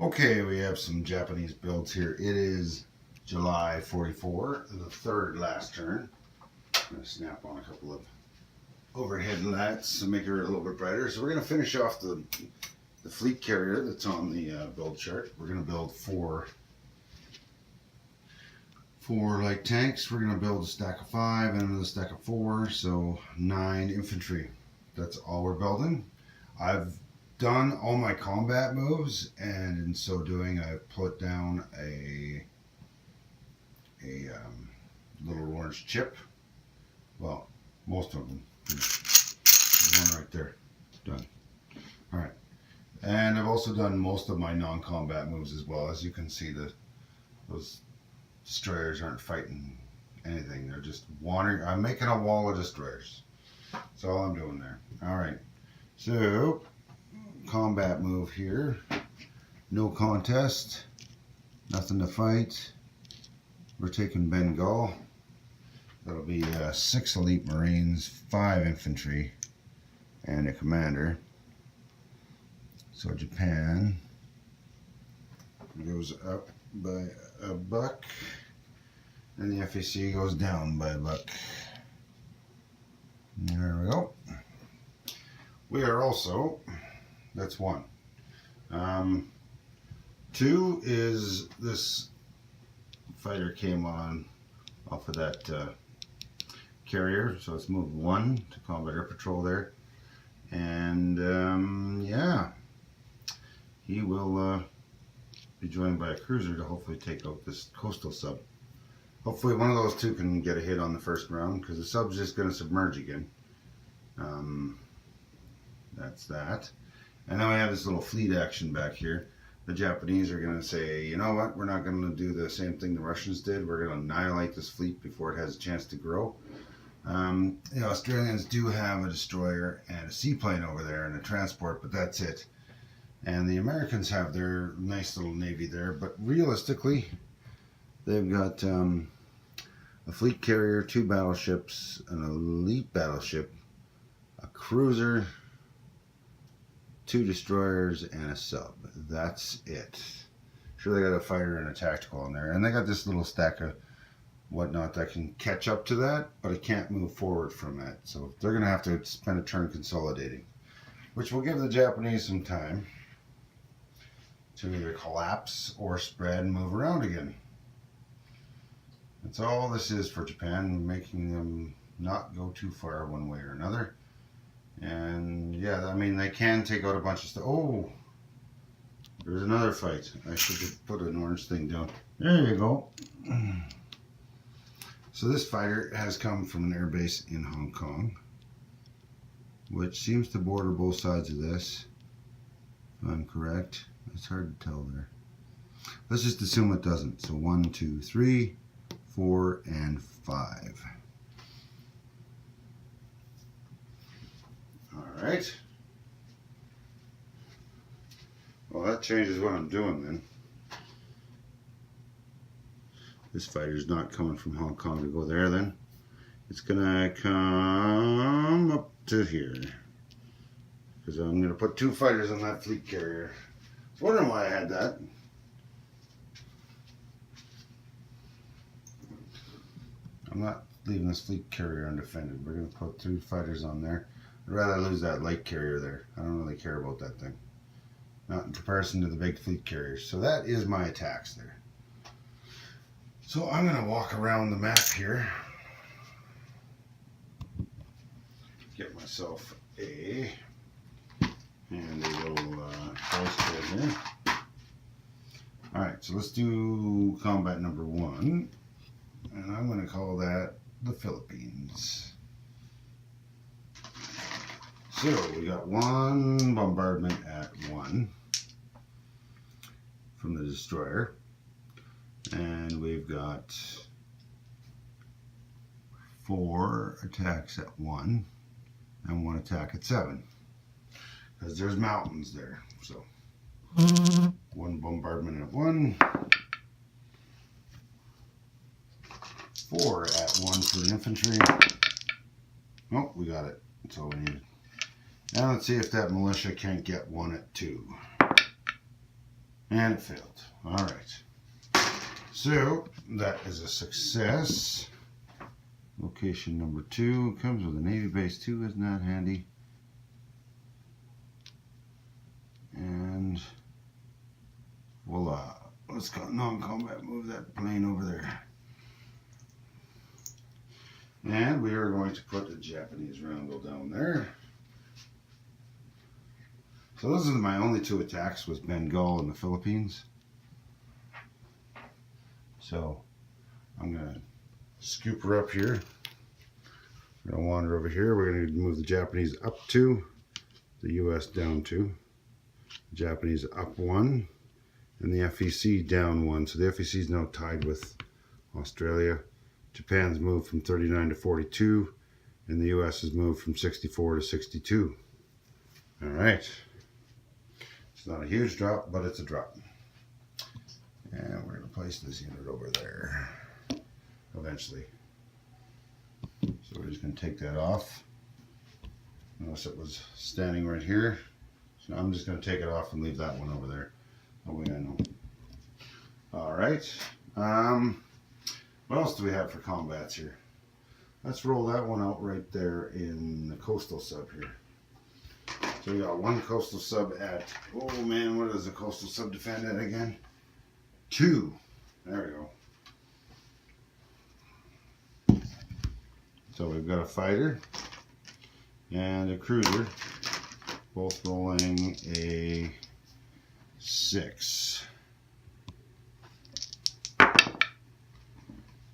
Okay, we have some Japanese builds here. It is July 44, the third last turn. I'm going to snap on a couple of overhead lights to make it a little bit brighter. So we're going to finish off the fleet carrier that's on the build chart. We're going to build four light tanks. We're going to build a stack of 5 and another stack of 4, so 9 infantry. That's all we're building. I've done all my combat moves, and in so doing I've put down a little orange chip. Well, most of them. There's one right there. Done. Alright. And I've also done most of my non-combat moves as well. As you can see, those destroyers aren't fighting anything. They're just wandering. I'm making a wall of destroyers. That's all I'm doing there. Alright. So combat move here. No contest. Nothing to fight. We're taking Bengal. That'll be 6 elite marines, 5 infantry, and a commander. So Japan goes up by a buck, and the FAC goes down by a buck. There we go. We are also, that's 1. 2 is this fighter came on off of that carrier, so let's move 1 to combat air patrol there, and yeah, he will be joined by a cruiser to hopefully take out this coastal sub. Hopefully one of those 2 can get a hit on the first round, because the sub's just going to submerge again. That's that. And then we have this little fleet action back here. The Japanese are going to say, you know what, we're not going to do the same thing the Russians did. We're going to annihilate this fleet before it has a chance to grow. The Australians do have a destroyer and a seaplane over there and a transport, but that's it. And the Americans have their nice little navy there, but realistically, they've got a fleet carrier, 2 battleships, an elite battleship, a cruiser, 2 destroyers, and a sub. That's it. Sure, they got a fighter and a tactical in there, and they got this little stack of whatnot that can catch up to that, but it can't move forward from that. So they're going to have to spend a turn consolidating, which will give the Japanese some time to either collapse or spread and move around again. That's all this is for Japan, making them not go too far one way or another. And yeah, I mean, they can take out a bunch of stuff. Oh, there's another fight. I should have put an orange thing down. There you go. So this fighter has come from an airbase in Hong Kong, which seems to border both sides of this, if I'm correct. It's hard to tell there. Let's just assume it doesn't. So 1, 2, 3, 4, and 5. Alright. Well, that changes what I'm doing then. This fighter's not coming from Hong Kong to go there then. It's gonna come up to here, because I'm gonna put 2 fighters on that fleet carrier. I was wondering why I had that. I'm not leaving this fleet carrier undefended. We're gonna put 2 fighters on there. I'd rather lose that light carrier there. I don't really care about that thing. Not in comparison to the big fleet carriers. So that is my attacks there. So I'm going to walk around the map here. Get myself a handy little dice pad here. Alright, so let's do combat number 1. And I'm going to call that the Philippines. So we got 1 bombardment at 1 from the destroyer, and we've got 4 attacks at 1 and 1 attack at 7, because there's mountains there. So 1 bombardment at 1, 4 at 1 for the infantry. Oh, we got it. That's all we needed. Now let's see if that militia can't get 1 at 2. And it failed. All right. So that is a success. Location number 2 comes with a Navy base 2, isn't that handy? And voila. Let's go non-combat, move that plane over there. And we are going to put a Japanese roundel down there. So those are my only 2 attacks, was Bengal and the Philippines. So I'm going to scoop her up here. We're going to wander over here. We're going to move the Japanese up 2, the US down 2, the Japanese up 1, and the FEC down 1. So the FEC is now tied with Australia. Japan's moved from 39 to 42, and the US has moved from 64 to 62. All right. It's not a huge drop, but it's a drop. And we're going to place this unit over there eventually. So we're just going to take that off. Notice it was standing right here. So I'm just going to take it off and leave that one over there. That way I know. All right. What else do we have for combats here? Let's roll that one out right there in the coastal sub here. So we got 1 coastal sub at, oh man, what does the coastal sub defend at again? 2. There we go. So we've got a fighter and a cruiser, both rolling a 6.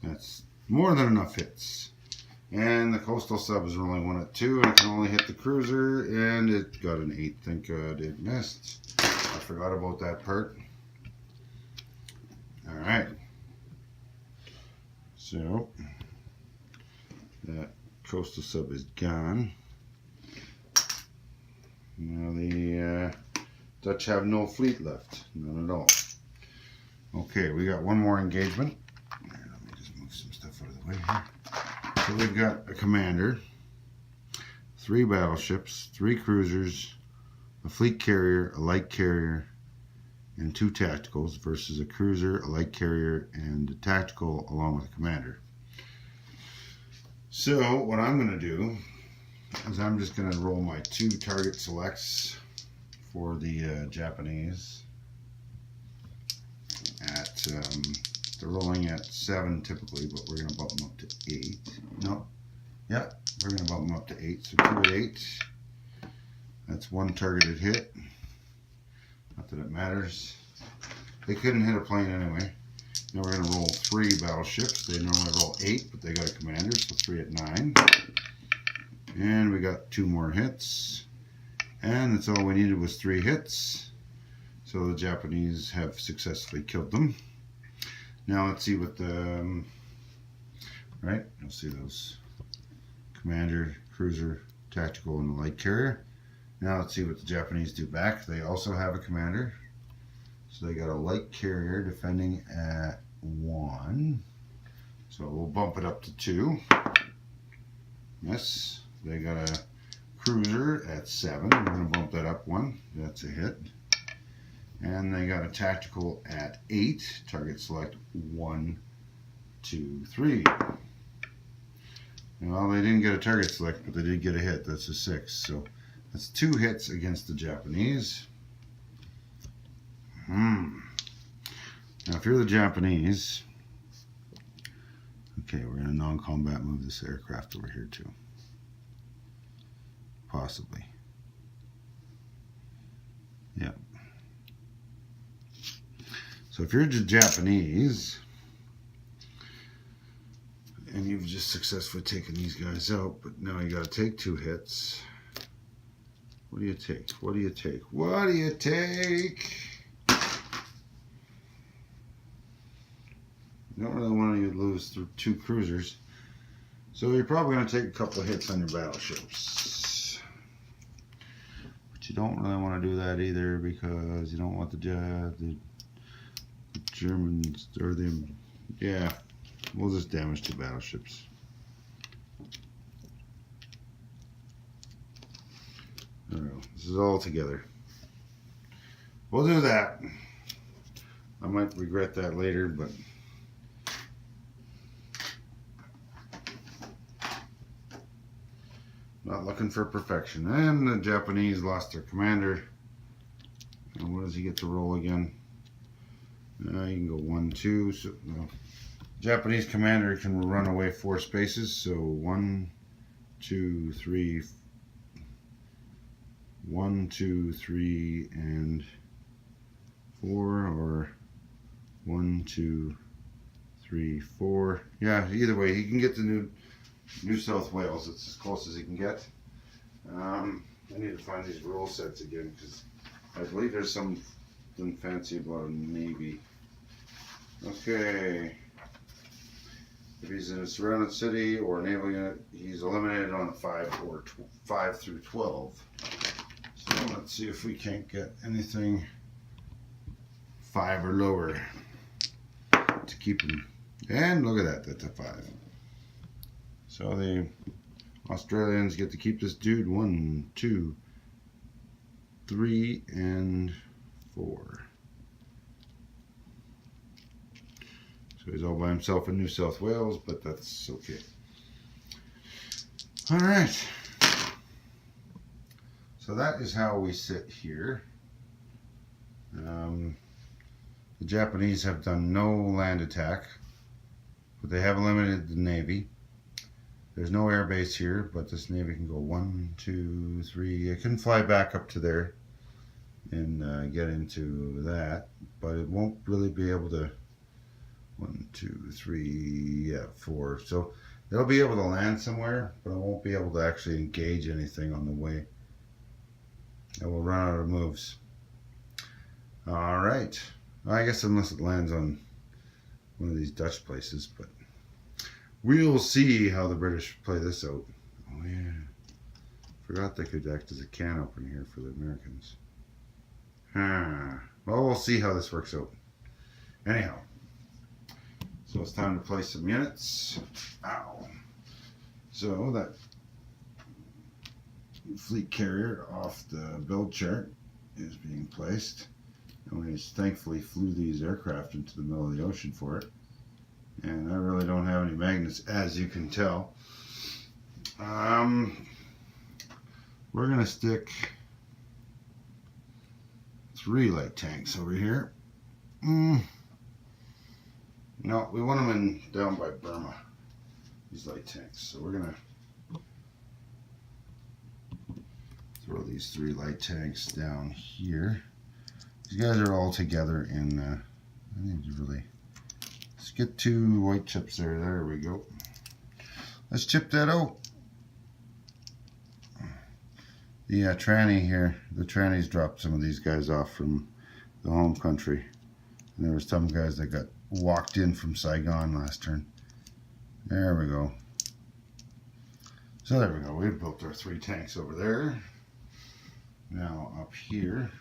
That's more than enough hits. And the coastal sub is rolling 1 at 2, and it can only hit the cruiser, and it got an 8. Thank God it missed. I forgot about that part. Alright. So that coastal sub is gone. Now the Dutch have no fleet left. None at all. Okay, we got 1 more engagement. Let me just move some stuff out of the way here. So we've got a commander, 3 battleships, 3 cruisers, a fleet carrier, a light carrier, and 2 tacticals versus a cruiser, a light carrier, and a tactical along with a commander. So what I'm going to do is I'm just going to roll my 2 target selects for the Japanese at they're rolling at 7 typically, but we're going to bump them up to 8. No, yeah, we're going to bump them up to 8. So 2 at 8. That's 1 targeted hit. Not that it matters. They couldn't hit a plane anyway. Now we're going to roll 3 battleships. They normally roll 8, but they got a commander, so 3 at 9. And we got 2 more hits. And that's all we needed was 3 hits. So the Japanese have successfully killed them. Now let's see what the, right, you'll see those commander, cruiser, tactical, and the light carrier. Now let's see what the Japanese do back. They also have a commander. So they got a light carrier defending at 1. So we'll bump it up to 2. Yes, they got a cruiser at 7. We're going to bump that up 1. That's a hit. And they got a tactical at 8. Target select 1, 2, 3. Well, they didn't get a target select, but they did get a hit. That's a 6. So that's 2 hits against the Japanese. Now, if you're the Japanese, okay, we're going to non-combat move this aircraft over here too. Possibly. Yep. So if you're the Japanese and you've just successfully taken these guys out, but now you got to take 2 hits. What do you take? What do you take? What do you take? You don't really want to lose through 2 cruisers. So you're probably going to take a couple of hits on your battleships. But you don't really want to do that either, because you don't want the Germans, or the, yeah, we'll just damage 2 battleships. There we go. This is all together. We'll do that. I might regret that later, but not looking for perfection. And the Japanese lost their commander. And what does he get to roll again? You can go 1, 2. So, no. Japanese commander can run away 4 spaces. So 1, 2, 3, 1, 2, 3, and 4, or 1, 2, 3, 4. Yeah, either way, he can get to New South Wales. It's as close as he can get. I need to find these rule sets again because I believe there's something fancy about a navy. Okay. If he's in a surrounded city or naval unit, he's eliminated on a 5 or 5 through 12. So let's see if we can't get anything 5 or lower to keep him. And look at that, that's a 5. So the Australians get to keep this dude 1, 2, 3, and 4. So he's all by himself in New South Wales, but that's okay. All right. So that is how we sit here. The Japanese have done no land attack, but they have eliminated the Navy. There's no air base here, but this Navy can go 1, 2, 3. It can fly back up to there and get into that, but it won't really be able to. 1, 2, 3, yeah, 4. So it'll be able to land somewhere, but it won't be able to actually engage anything on the way. It will run out of moves. All right. I guess unless it lands on one of these Dutch places, but we'll see how the British play this out. Oh yeah. Forgot they could act as a can opener here for the Americans. Well, we'll see how this works out. Anyhow. So it's time to place some units. Ow. So that fleet carrier off the build chart is being placed. And we thankfully flew these aircraft into the middle of the ocean for it. And I really don't have any magnets, as you can tell. We're going to stick 3 light tanks over here. No, we want them down by Burma, these light tanks. So we're going to throw these 3 light tanks down here. These guys are all together in, I need to really, let's get 2 white chips there. There we go. Let's chip that out. The tranny here, the trannies dropped some of these guys off from the home country. And there was some guys that got walked in from Saigon last turn. There we go. So there we go. We've built our 3 tanks over there. Now up here,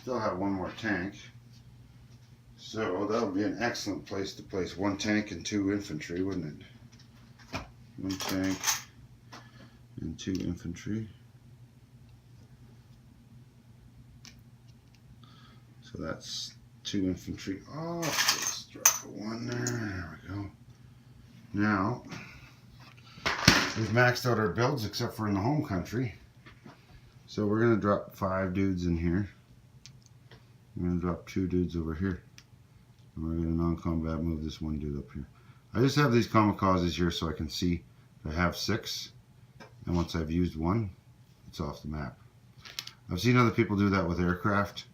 still have 1 more tank. So that would be an excellent place to place 1 tank and 2 infantry, wouldn't it? 1 tank and 2 infantry. So that's 2 infantry off. Let's drop a 1 there. There we go. Now, we've maxed out our builds except for in the home country. So we're going to drop 5 dudes in here. We're going to drop 2 dudes over here. And we're going to non-combat move this 1 dude up here. I just have these kamikazes here so I can see I have 6. And once I've used 1, it's off the map. I've seen other people do that with aircraft.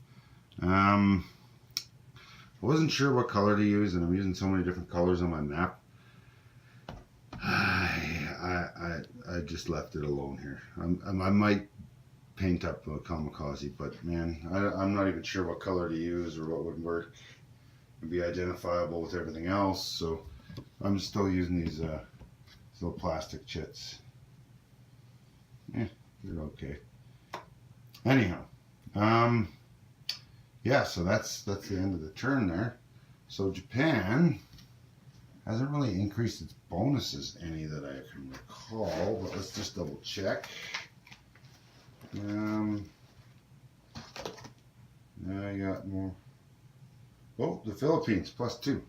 I wasn't sure what color to use, and I'm using so many different colors on my map. I just left it alone here. I might paint up a kamikaze, but man, I'm not even sure what color to use or what would work and be identifiable with everything else. So I'm still using these little plastic chits. Yeah, they're okay. Anyhow, yeah, so that's the end of the turn there. So Japan hasn't really increased its bonuses any that I can recall, but let's just double check. Now I got more. Oh, the Philippines +2.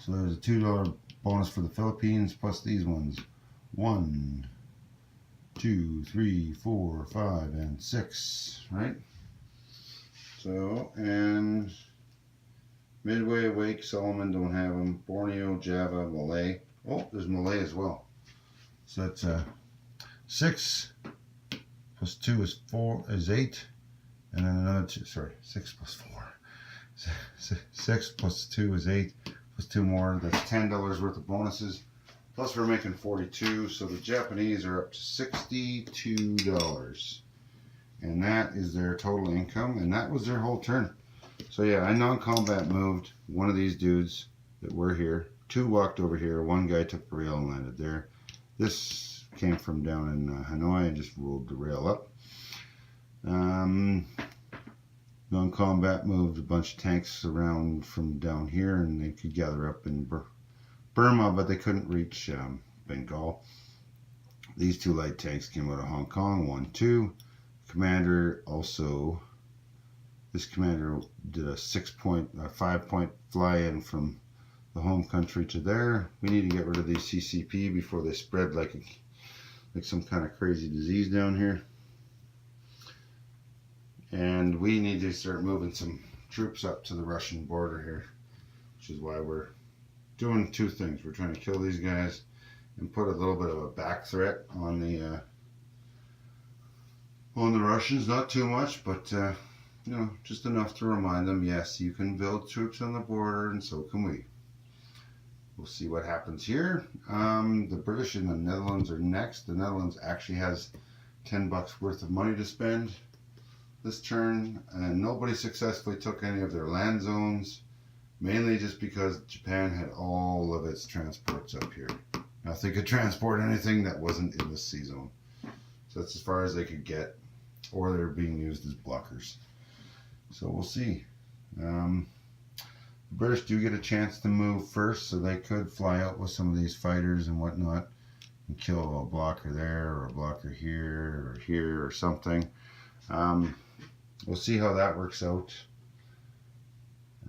So there's a $2 bonus for the Philippines plus these ones. 1, 2, 3, 4, 5, and 6. Right? So, and Midway, Wake, Solomon don't have them. Borneo, Java, Malay. Oh, there's Malay as well. So that's 6 plus 2 is 8. And then another 2, sorry, 6 plus 4. 6 plus 2 is 8. Plus 2 more, that's $10 worth of bonuses. Plus we're making 42, so the Japanese are up to $62. And that is their total income, and that was their whole turn. So yeah, I non-combat moved one of these dudes that were here. 2 walked over here, 1 guy took the rail and landed there. This came from down in Hanoi and just rolled the rail up. Non-combat moved a bunch of tanks around from down here, and they could gather up in Burma, but they couldn't reach Bengal. These 2 light tanks came out of Hong Kong, 1, 2. Commander also, this commander did a 5-point fly-in from the home country to there. We need to get rid of these CCP before they spread like some kind of crazy disease down here. And we need to start moving some troops up to the Russian border here, which is why we're doing 2 things. We're trying to kill these guys and put a little bit of a back threat on the Russians. Not too much, but you know, just enough to remind them, yes, you can build troops on the border, and so can we. We'll see what happens here. The British and the Netherlands are next. The Netherlands actually has $10 worth of money to spend this turn, and nobody successfully took any of their land zones, mainly just because Japan had all of its transports up here. Now, if they could transport anything that wasn't in the sea zone. So that's as far as they could get, or they're being used as blockers. So we'll see. The British do get a chance to move first, so they could fly out with some of these fighters and whatnot and kill a blocker there, or a blocker here, or something. We'll see how that works out.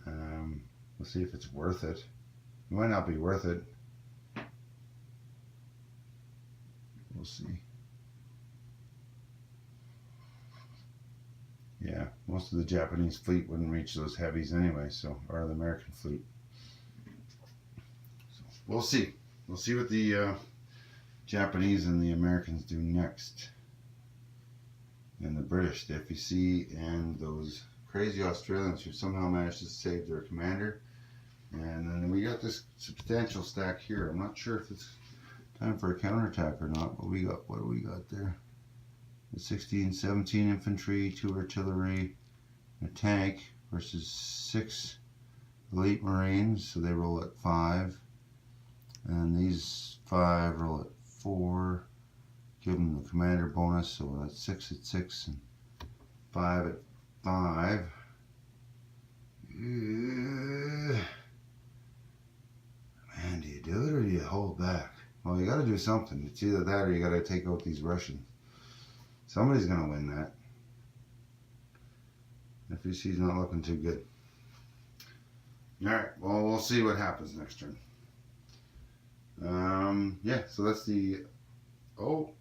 We'll see if it's worth it. It might not be worth it. We'll see. Yeah, most of the Japanese fleet wouldn't reach those heavies anyway, so, or the American fleet. So we'll see. We'll see what the Japanese and the Americans do next. And the British, the FEC, and those crazy Australians who somehow managed to save their commander. And then we got this substantial stack here. I'm not sure if it's time for a counterattack or not, but what do we got there? The 16, 17 infantry, 2 artillery, a tank versus 6 elite marines, so they roll at 5. And these 5 roll at 4. Give them the commander bonus, so that's 6 at 6 and 5 at 5. Man, do you do it or do you hold back? Well, you got to do something. It's either that or you got to take out these Russians. Somebody's going to win that. FEC's not looking too good. Alright, well, we'll see what happens next turn. Yeah, so that's the... Oh.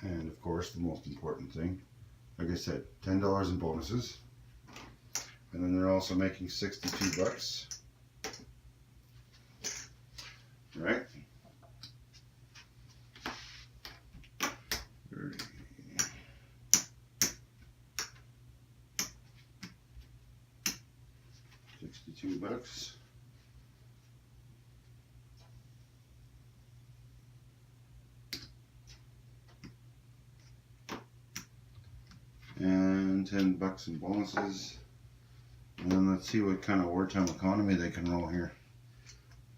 And, of course, the most important thing. Like I said, $10 in bonuses. And then they're also making $62. Right? 30. $62. And $10 in bonuses. And then let's see what kind of wartime economy they can roll here.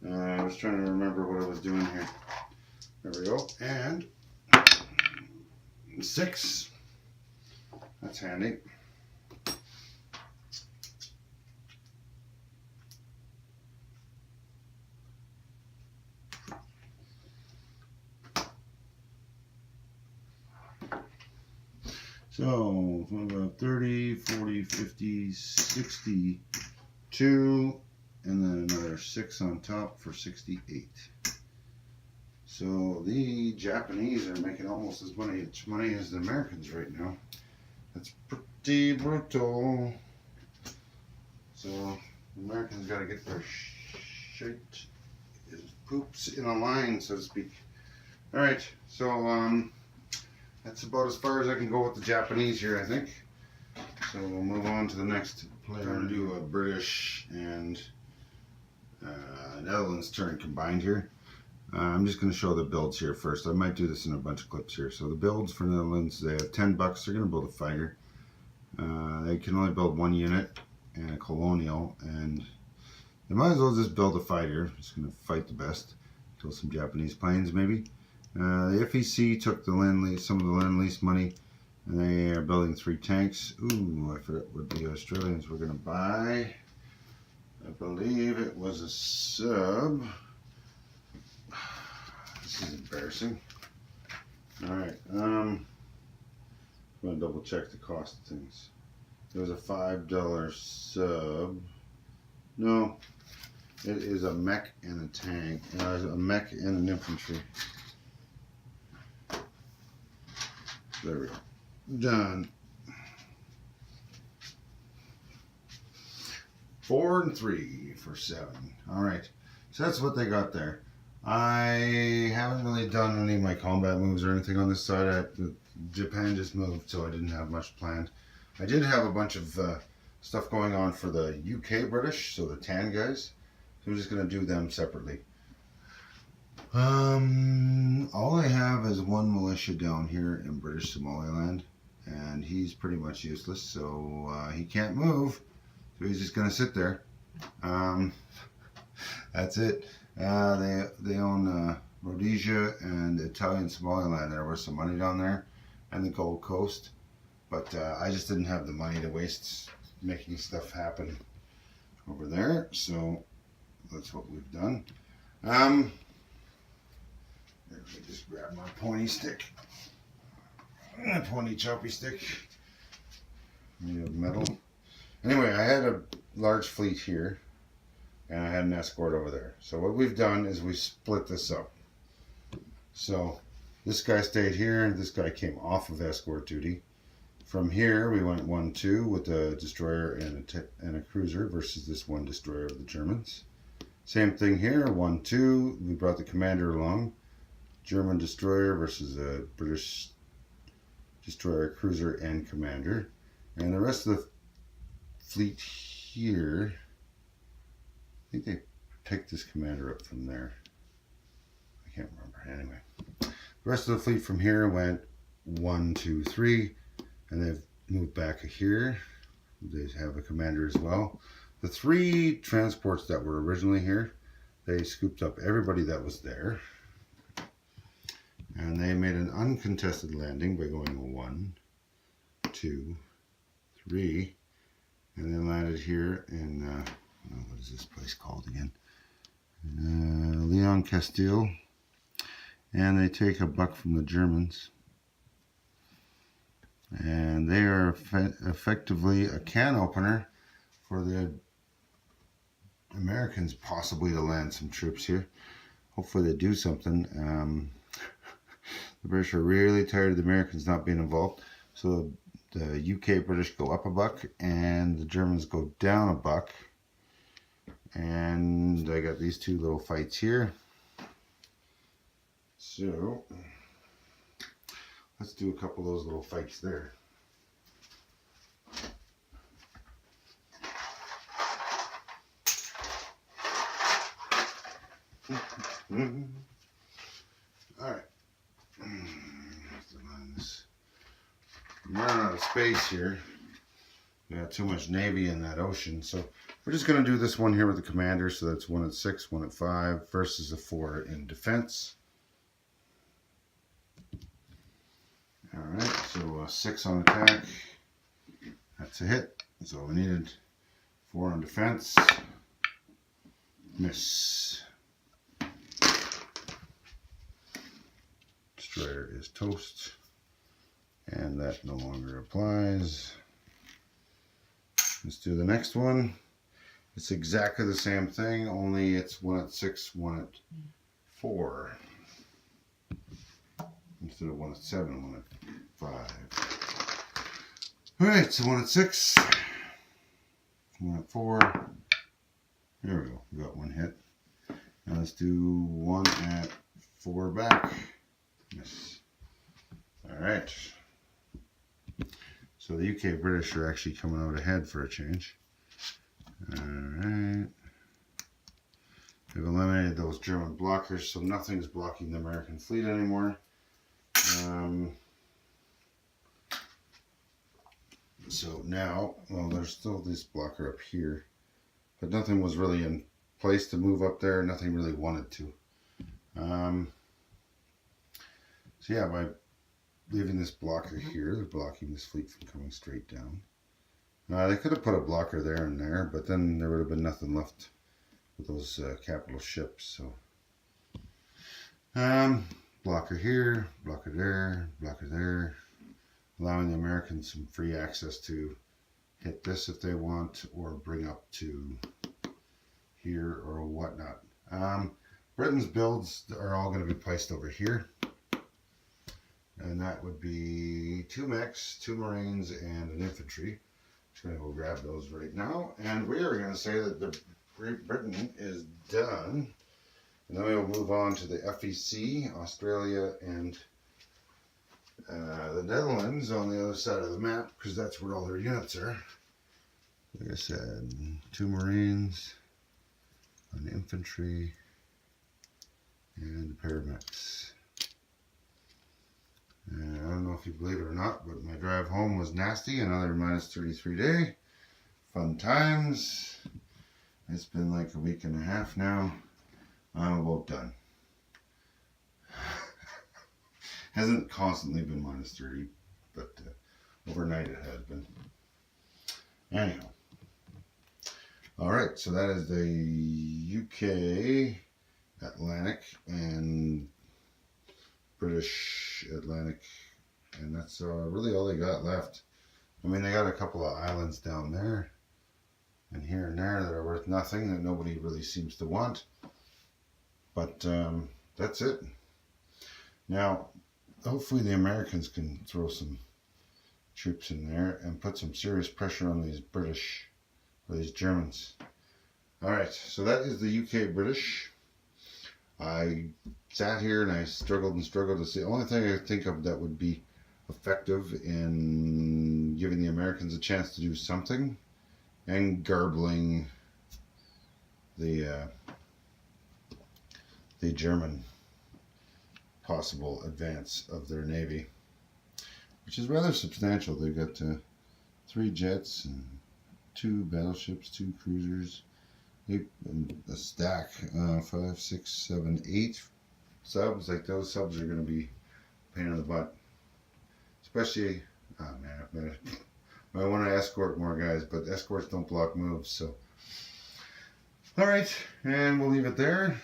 I was trying to remember what I was doing here. There we go. And 6. That's handy. So 30, 40, 50, 62, and then another 6 on top for 68. So the Japanese are making almost as much money as the Americans right now. That's pretty brutal. So the Americans got to get their shit, poops in a line, so to speak. All right, so that's about as far as I can go with the Japanese here, I think. So we'll move on to the next player and do a British and Netherlands turn combined here. I'm just going to show the builds here first. I might do this in a bunch of clips here. So the builds for Netherlands, they have 10 bucks. They're going to build a fighter. They can only build 1 unit and a colonial, and they might as well just build a fighter. It's going to fight the best. Kill some Japanese planes maybe. The FEC took the Lend-Lease, some of the Lend-Lease money, and they are building 3 tanks. Ooh, I forgot what the Australians were going to buy. I believe it was a sub. This is embarrassing. Alright, I'm going to double check the cost of things. It was a $5 sub. No, it is a mech and a tank. A mech and an infantry. There we go. Done. 4 and 3 for 7. Alright, so that's what they got there. I haven't really done any of my combat moves or anything on this side. Japan just moved, so I didn't have much planned. I did have a bunch of stuff going on for the UK British, so the tan guys. So I'm just going to do them separately. All I have is 1 militia down here in British Somaliland, and he's pretty much useless, so he can't move. So he's just going to sit there. That's it. They own Rhodesia and Italian Somaliland. There was some money down there, and the Gold Coast. But I just didn't have the money to waste making stuff happen over there. So that's what we've done. Let me just grab my pointy stick. A pointy choppy stick. Made of metal. Anyway, I had a large fleet here, and I had an escort over there. So what we've done is we split this up. So this guy stayed here, and this guy came off of escort duty. From here, we went 1-2 with a destroyer and a cruiser versus this 1 destroyer of the Germans. Same thing here, 1-2. We brought the commander along. German destroyer versus a British destroyer, cruiser, and commander. And the rest of the fleet here, I think they picked this commander up from there. I can't remember. Anyway, the rest of the fleet from here went 1, 2, 3, and they've moved back here. They have a commander as well. The 3 transports that were originally here, they scooped up everybody that was there, and they made an uncontested landing by going 1, 2, 3, and then landed here in what is this place called again? Leon Castile. And they take a buck from the Germans. And they are effectively a can opener for the Americans possibly to land some troops here. Hopefully they do something. The British are really tired of the Americans not being involved. So the UK British go up a buck and the Germans go down a buck. And I got these 2 little fights here. So let's do a couple of those little fights there. Alright. I'm running out of space here. We got too much Navy in that ocean, so we're just going to do this one here with the commander. So that's 1 at 6, 1 at 5 versus a 4 in defense. Alright, so 6 on attack. That's a hit. That's all we needed. 4 on defense. Miss. Destroyer is toast. And that no longer applies. Let's do the next one. It's exactly the same thing, only it's 1 at 6, 1 at 4. Instead of 1 at 7, 1 at 5. Alright, so 1 at 6, 1 at 4. There we go, we got one hit. Now let's do 1 at 4 back. Yes. Alright. So the UK British are actually coming out ahead for a change. Alright. They've eliminated those German blockers, so nothing's blocking the American fleet anymore. So now, well, there's still this blocker up here, but nothing was really in place to move up there. Nothing really wanted to. So yeah, by leaving this blocker here, they're blocking this fleet from coming straight down. They could have put a blocker there and there, but then there would have been nothing left with those capital ships. So blocker here, blocker there, allowing the Americans some free access to hit this if they want, or bring up to here or whatnot. Britain's builds are all going to be placed over here. And that would be 2 mechs, 2 marines, and an infantry. Just going to go grab those right now. And we are going to say that the Great Britain is done. And then we will move on to the FEC, Australia, and the Netherlands on the other side of the map, because that's where all their units are. Like I said, 2 marines, an infantry, and a pair of mechs. And I don't know if you believe it or not, but my drive home was nasty. Another minus 33 day. Fun times. It's been like a week and a half now. I'm about done. Hasn't constantly been minus 30, but overnight it has been. Anyhow. Alright, so that is the UK Atlantic and British Atlantic, and that's really all they got left. I mean, they got a couple of islands down there and here and there that are worth nothing, that nobody really seems to want, but that's it. Now hopefully the Americans can throw some troops in there and put some serious pressure on these British, or these Germans. Alright, so that is the UK British. I sat here and I struggled to see. The only thing I could think of that would be effective in giving the Americans a chance to do something and garbling the German possible advance of their navy, which is rather substantial. They've got 3 jets and 2 battleships, 2 cruisers, a stack, 5, 6, 7, 8 subs. Like, those subs are going to be a pain in the butt, especially, oh man, I want to escort more guys, but escorts don't block moves. So alright, and we'll leave it there,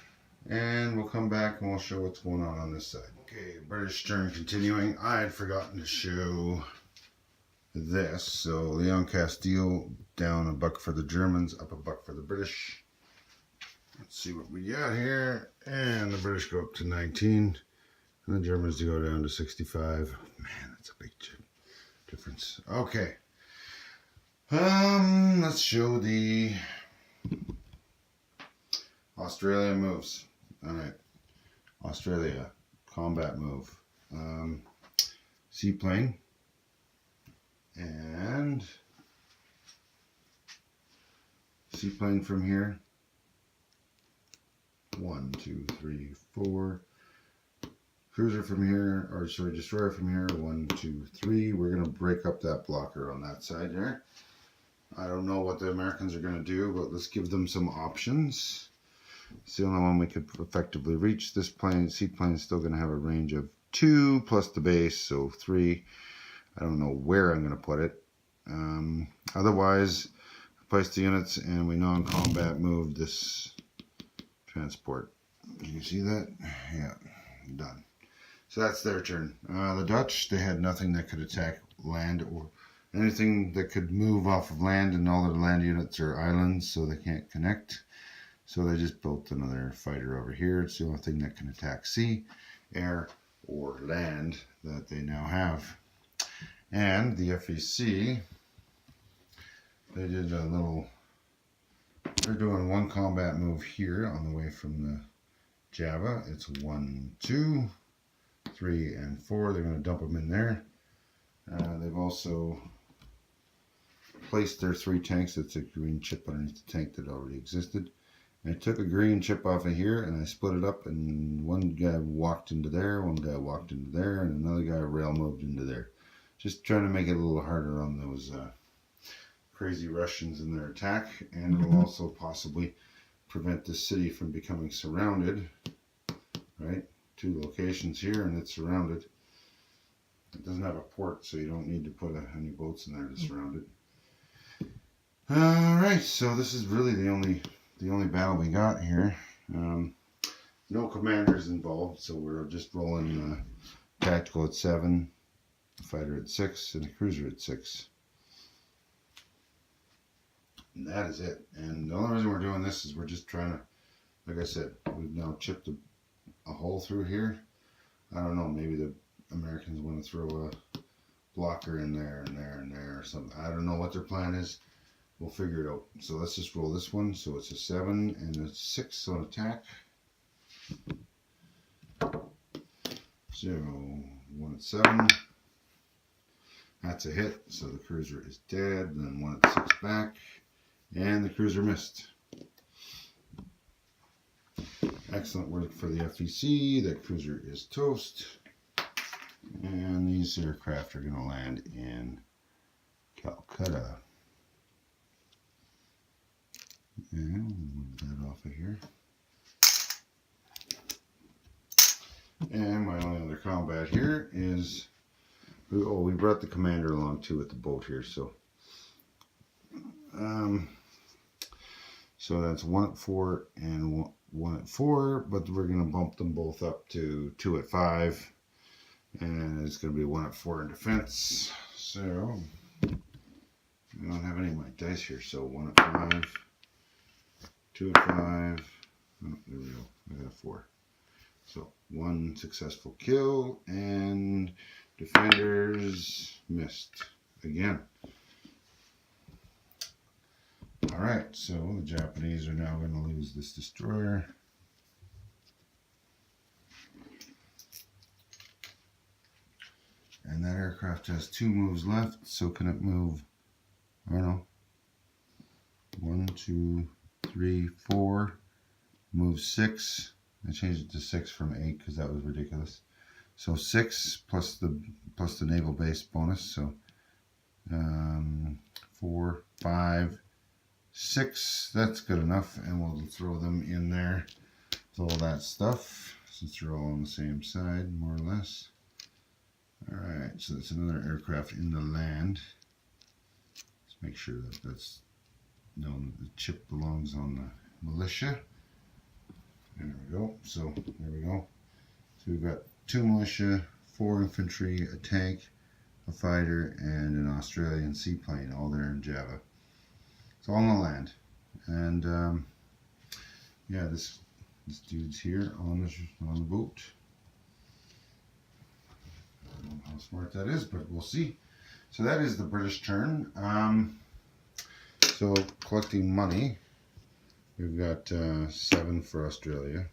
and we'll come back and we'll show what's going on this side. Okay, British stern continuing. I had forgotten to show this. So Leon Castile down $1 for the Germans, up $1 for the British. Let's see what we got here. And the British go up to 19, and the Germans go down to 65. Man, that's a big difference. Okay. Let's show the Australia moves. All right, Australia combat move. Seaplane. And seaplane from here. 1, 2, 3, 4. Cruiser from here, or sorry, destroyer from here. 1, 2, 3. We're going to break up that blocker on that side there. I don't know what the Americans are going to do, but let's give them some options. It's the only one we could effectively reach. This plane, seaplane, is still going to have a range of 2 plus the base, so 3. I don't know where I'm going to put it. Otherwise, place the units and we non-combat move this transport. You see that? Yeah, done. So that's their turn. The Dutch, they had nothing that could attack land or anything that could move off of land, and all their land units are islands, so they can't connect. So they just built another fighter over here. It's the only thing that can attack sea, air, or land that they now have. And the FEC, they did a little, they're doing one combat move here on the way from the Java. It's 1, 2, 3, and 4. They're going to dump them in there. They've also placed their 3 tanks. It's a green chip underneath the tank that already existed. I took a green chip off of here and I split it up, and one guy walked into there, one guy walked into there, and another guy rail moved into there. Just trying to make it a little harder on those crazy Russians in their attack, and it will also possibly prevent the city from becoming surrounded. Right? 2 locations here and it's surrounded. It doesn't have a port, so you don't need to put any boats in there to surround it. Alright, so this is really the only battle we got here. No commanders involved, so we're just rolling tactical at 7, a fighter at 6, and a cruiser at 6. And that is it. And the only reason we're doing this is we're just trying to, like I said, we've now chipped a hole through here. I don't know, maybe the Americans want to throw a blocker in there and there and there or something. I don't know what their plan is. We'll figure it out. So let's just roll this one. So it's a 7 and a 6 on attack. So 1 at 7. That's a hit. So the cruiser is dead. Then 1 at 6 back. And the cruiser missed. Excellent work for the FEC. That cruiser is toast. And these aircraft are going to land in Calcutta. And we'll move that off of here. And my only other combat here is, we brought the commander along too with the boat here. So that's 1 at 4 and 1 at 4, but we're going to bump them both up to 2 at 5. And it's going to be 1 at 4 in defense. So I don't have any of my dice here. So 1 at 5, 2 at 5. Oh, there we go. I got a 4. So 1 successful kill, and defenders missed again. Alright, so the Japanese are now going to lose this destroyer. And that aircraft has 2 moves left, so can it move, I don't know, 1, 2, 3, 4, move 6. I changed it to 6 from 8 because that was ridiculous. So 6 plus the naval base bonus, so 4, 5, 6, that's good enough, and we'll throw them in there with all that stuff, since they're all on the same side, more or less. Alright, so that's another aircraft in the land. Let's make sure that that's known that the chip belongs on the militia. There we go. So there we go. So we've got 2 militia, 4 infantry, a tank, a fighter, and an Australian seaplane, all there in Java. It's all on the land. And yeah, this dude's here on the boat. I don't know how smart that is, but we'll see. So that is the British turn. So collecting money, we've got 7 for Australia,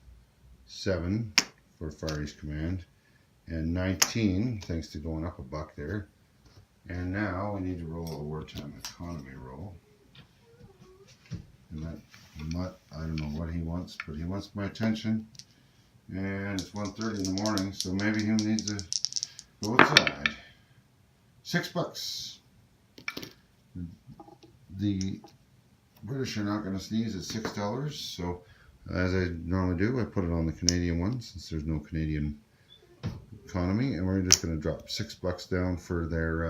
7 for Far East Command, and 19 thanks to going up a buck there. And now we need to roll a wartime economy roll. And that mutt, I don't know what he wants, but he wants my attention. And it's 1:30 in the morning, so maybe he needs to go outside. $6. The British are not going to sneeze at $6, so as I normally do, I put it on the Canadian one since there's no Canadian economy, and we're just going to drop $6 down for their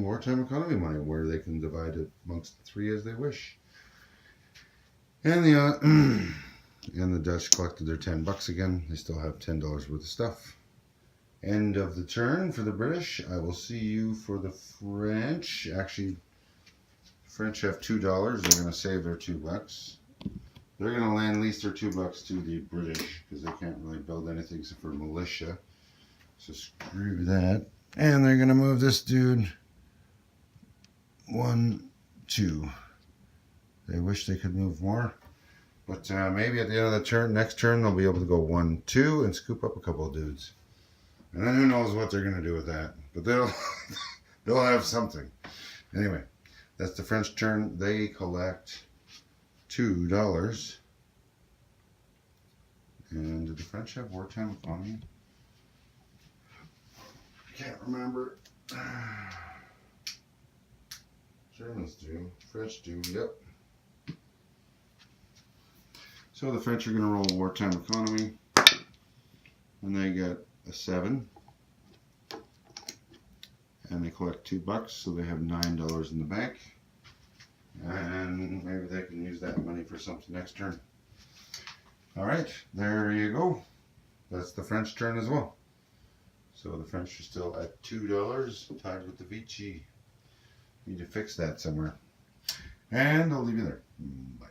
wartime economy money, where they can divide it amongst the 3 as they wish. And the And the Dutch collected their $10 again. They still have $10 worth of stuff. End of the turn for the British. I will see you for the French. Actually, French have $2. They're going to save their $2. They're going to land lease their $2 to the British because they can't really build anything except for militia. So screw that. And they're going to move this dude 1, 2. They wish they could move more. But maybe at the end of the turn, next turn, they'll be able to go 1, 2 and scoop up a couple of dudes. And then who knows what they're going to do with that. But they'll have something. Anyway, that's the French turn. They collect $2. And did the French have wartime economy? I can't remember. Germans do. French do. Yep. So the French are going to roll wartime economy. And they get a 7. And they collect $2, so they have $9 in the bank. And maybe they can use that money for something next turn. Alright, there you go. That's the French turn as well. So the French are still at $2, tied with the Vichy. Need to fix that somewhere. And I'll leave you there. Bye.